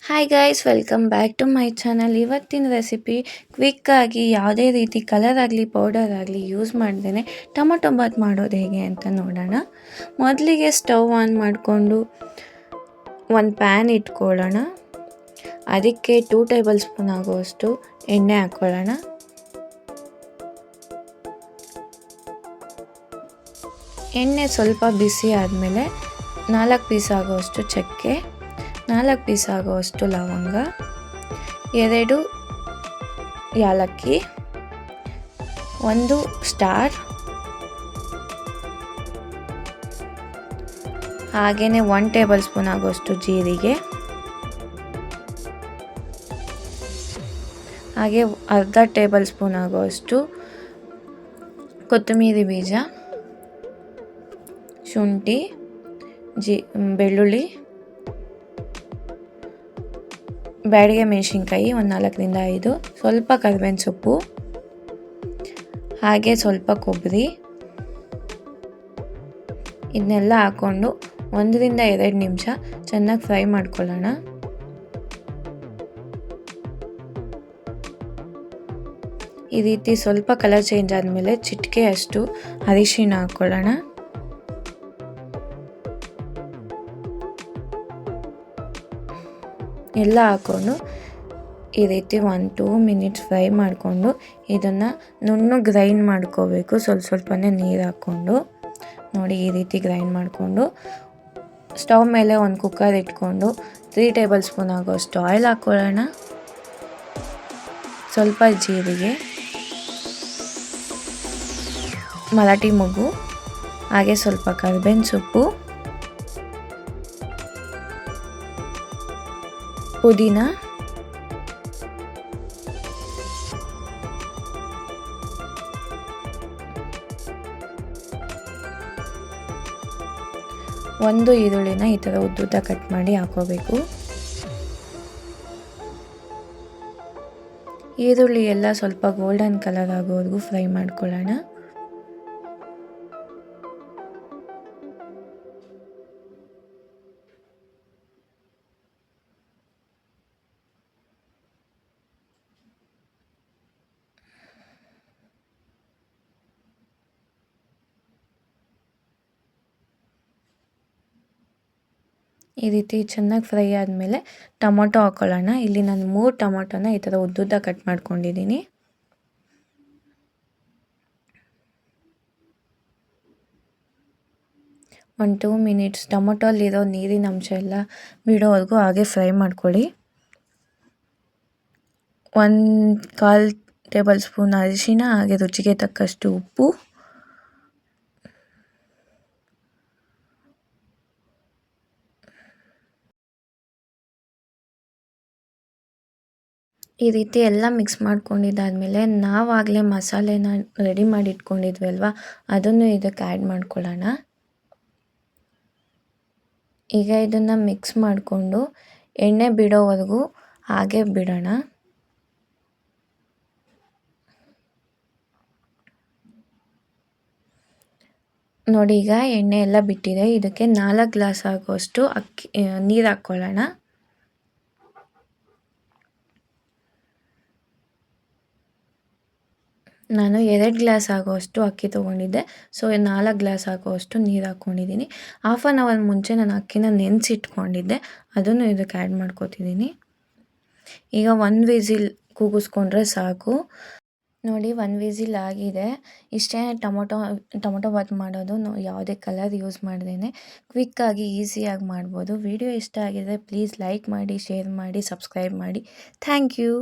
Hi guys, welcome back to my channel. ಇವತ್ತಿನ recipe ಕ್ವಿಕ್ಕಾಗಿ ಯಾವುದೇ ರೀತಿ ಕಲರ್ ಆಗಲಿ ಪೌಡರ್ ಆಗಲಿ ಯೂಸ್ ಮಾಡ್ದೇ ಟೊಮೊಟೊ ಬಾತ್ ಮಾಡೋದು ಹೇಗೆ ಅಂತ ನೋಡೋಣ. ಮೊದಲಿಗೆ ಸ್ಟವ್ ಆನ್ ಮಾಡಿಕೊಂಡು ಒಂದು ಪ್ಯಾನ್ ಇಟ್ಕೊಳ್ಳೋಣ. ಅದಕ್ಕೆ 2 ಟೇಬಲ್ ಸ್ಪೂನ್ ಆಗುವಷ್ಟು ಎಣ್ಣೆ ಹಾಕ್ಕೊಳ್ಳೋಣ. ಎಣ್ಣೆ ಸ್ವಲ್ಪ ಬಿಸಿ ಆದಮೇಲೆ 4 ಪೀಸ್ ಆಗುವಷ್ಟು ಚಕ್ಕೆ, 4 ಪೀಸ್ ಆಗುವಷ್ಟು ಲವಂಗ, 2 ಯಾಲಕ್ಕಿ, 1 ಸ್ಟಾರ್, ಹಾಗೆಯೇ 1 ಟೇಬಲ್ ಸ್ಪೂನ್ ಆಗುವಷ್ಟು ಜೀರಿಗೆ, ಹಾಗೆ ಅರ್ಧ ಟೇಬಲ್ ಸ್ಪೂನ್ ಆಗುವಷ್ಟು ಕೊತ್ತಂಬರಿ ಬೀಜ, ಶುಂಠಿ, ಬೆಳ್ಳುಳ್ಳಿ, ಬ್ಯಾಡಗೆ ಮೆಣಸಿನ್ಕಾಯಿ ಒಂದು 4ರಿಂದ 5, ಸ್ವಲ್ಪ ಕರಿಬೇವಿನ ಸೊಪ್ಪು, ಹಾಗೆ ಸ್ವಲ್ಪ ಕೊಬ್ಬರಿ, ಇದನ್ನೆಲ್ಲ ಹಾಕ್ಕೊಂಡು 1ರಿಂದ 2 ನಿಮಿಷ ಚೆನ್ನಾಗಿ ಫ್ರೈ ಮಾಡ್ಕೊಳ್ಳೋಣ. ಈ ರೀತಿ ಸ್ವಲ್ಪ ಕಲರ್ ಚೇಂಜ್ ಆದಮೇಲೆ ಚಿಟಿಕೆ ಅಷ್ಟು ಅರಿಶಿನ ಹಾಕ್ಕೊಳ್ಳೋಣ. ಎಲ್ಲ ಹಾಕ್ಕೊಂಡು ಈ ರೀತಿ 1-2 ಮಿನಿಟ್ಸ್ ಫ್ರೈ ಮಾಡಿಕೊಂಡು ಇದನ್ನು ನುಣ್ಣಗೆ ಗ್ರೈಂಡ್ ಮಾಡ್ಕೋಬೇಕು. ಸ್ವಲ್ಪನೇ ನೀರು ಹಾಕ್ಕೊಂಡು ನೋಡಿ, ಈ ರೀತಿ ಗ್ರೈಂಡ್ ಮಾಡಿಕೊಂಡು ಸ್ಟವ್ ಮೇಲೆ ಒಂದು ಕುಕ್ಕರ್ ಇಟ್ಕೊಂಡು 3 ಟೇಬಲ್ ಸ್ಪೂನ್ ಆಗೋಷ್ಟು ಆಯಿಲ್ ಹಾಕ್ಕೊಳ್ಳೋಣ. ಸ್ವಲ್ಪ ಜೀರಿಗೆ, ಮರಾಠಿ ಮೊಗ್ಗು, ಹಾಗೆ ಸ್ವಲ್ಪ ಕರಿಬೇವಿನ ಸೊಪ್ಪು, ಪುದೀನ, ಒಂದು ಈರುಳ್ಳಿನ ಈ ಥರ ಉದ್ದುದ್ದ ಕಟ್ ಮಾಡಿ ಹಾಕೋಬೇಕು. ಈರುಳ್ಳಿ ಎಲ್ಲ ಸ್ವಲ್ಪ ಗೋಲ್ಡನ್ ಕಲರ್ ಆಗೋವರೆಗೂ ಫ್ರೈ ಮಾಡ್ಕೊಳ್ಳೋಣ. ಈ ರೀತಿ ಚೆನ್ನಾಗಿ ಫ್ರೈ ಆದಮೇಲೆ ಟೊಮೊಟೊ ಹಾಕ್ಕೊಳ್ಳೋಣ. ಇಲ್ಲಿ ನಾನು 3 ಟೊಮೊಟೊನ ಈ ಥರ ಉದ್ದುದ್ದ ಕಟ್ ಮಾಡ್ಕೊಂಡಿದ್ದೀನಿ. ಒಂದು 2 ಮಿನಿಟ್ಸ್ ಟೊಮೊಟೊಲ್ಲಿರೋ ನೀರಿನ ಅಂಶ ಎಲ್ಲ ಬಿಡೋವರೆಗೂ ಹಾಗೆ ಫ್ರೈ ಮಾಡ್ಕೊಳ್ಳಿ. 1/4 ಟೇಬಲ್ ಸ್ಪೂನ್ ಅರಿಶಿನ, ಹಾಗೆ ರುಚಿಗೆ ತಕ್ಕಷ್ಟು ಉಪ್ಪು, ಈ ರೀತಿ ಎಲ್ಲ ಮಿಕ್ಸ್ ಮಾಡ್ಕೊಂಡಿದ್ದಾದಮೇಲೆ ನಾವಾಗಲೇ ಮಸಾಲೆನ ರೆಡಿ ಮಾಡಿ ಇಟ್ಕೊಂಡಿದ್ವಿ ಅಲ್ವಾ, ಅದನ್ನು ಇದಕ್ಕೆ ಆ್ಯಡ್ ಮಾಡ್ಕೊಳ್ಳೋಣ. ಈಗ ಇದನ್ನು ಮಿಕ್ಸ್ ಮಾಡಿಕೊಂಡು ಎಣ್ಣೆ ಬಿಡೋವರೆಗೂ ಹಾಗೆ ಬಿಡೋಣ. ನೋಡಿ, ಈಗ ಎಣ್ಣೆ ಎಲ್ಲ ಬಿಟ್ಟಿದೆ. ಇದಕ್ಕೆ 4 ಗ್ಲಾಸ್ ಆಗುವಷ್ಟು ನೀರು ಹಾಕ್ಕೊಳ್ಳೋಣ. ನಾನು 2 ಗ್ಲಾಸ್ ಆಗುವಷ್ಟು ಅಕ್ಕಿ ತೊಗೊಂಡಿದ್ದೆ, ಸೊ 4 ಗ್ಲಾಸ್ ಆಗುವಷ್ಟು ನೀರು ಹಾಕ್ಕೊಂಡಿದ್ದೀನಿ. 1/2 ಅವರ್ ಮುಂಚೆ ನಾನು ಅಕ್ಕಿನ ನೆನೆಸಿಟ್ಕೊಂಡಿದ್ದೆ, ಅದನ್ನು ಇದಕ್ಕೆ ಆ್ಯಡ್ ಮಾಡ್ಕೋತಿದ್ದೀನಿ. ಈಗ 1 ವಿಸಿಲ್ ಕೂಗಿಸ್ಕೊಂಡ್ರೆ ಸಾಕು. ನೋಡಿ, 1 ವಿಸಿಲ್ ಆಗಿದೆ. ಇಷ್ಟೇ ಟೊಮೊಟೊ ಬಾತ್ ಮಾಡೋದು. ಯಾವುದೇ ಕಲರ್ ಯೂಸ್ ಮಾಡ್ದೇ ಕ್ವಿಕ್ಕಾಗಿ ಈಸಿಯಾಗಿ ಮಾಡ್ಬೋದು. ವಿಡಿಯೋ ಇಷ್ಟ ಆಗಿದ್ರೆ ಪ್ಲೀಸ್ ಲೈಕ್ ಮಾಡಿ, ಶೇರ್ ಮಾಡಿ, ಸಬ್ಸ್ಕ್ರೈಬ್ ಮಾಡಿ. Thank you.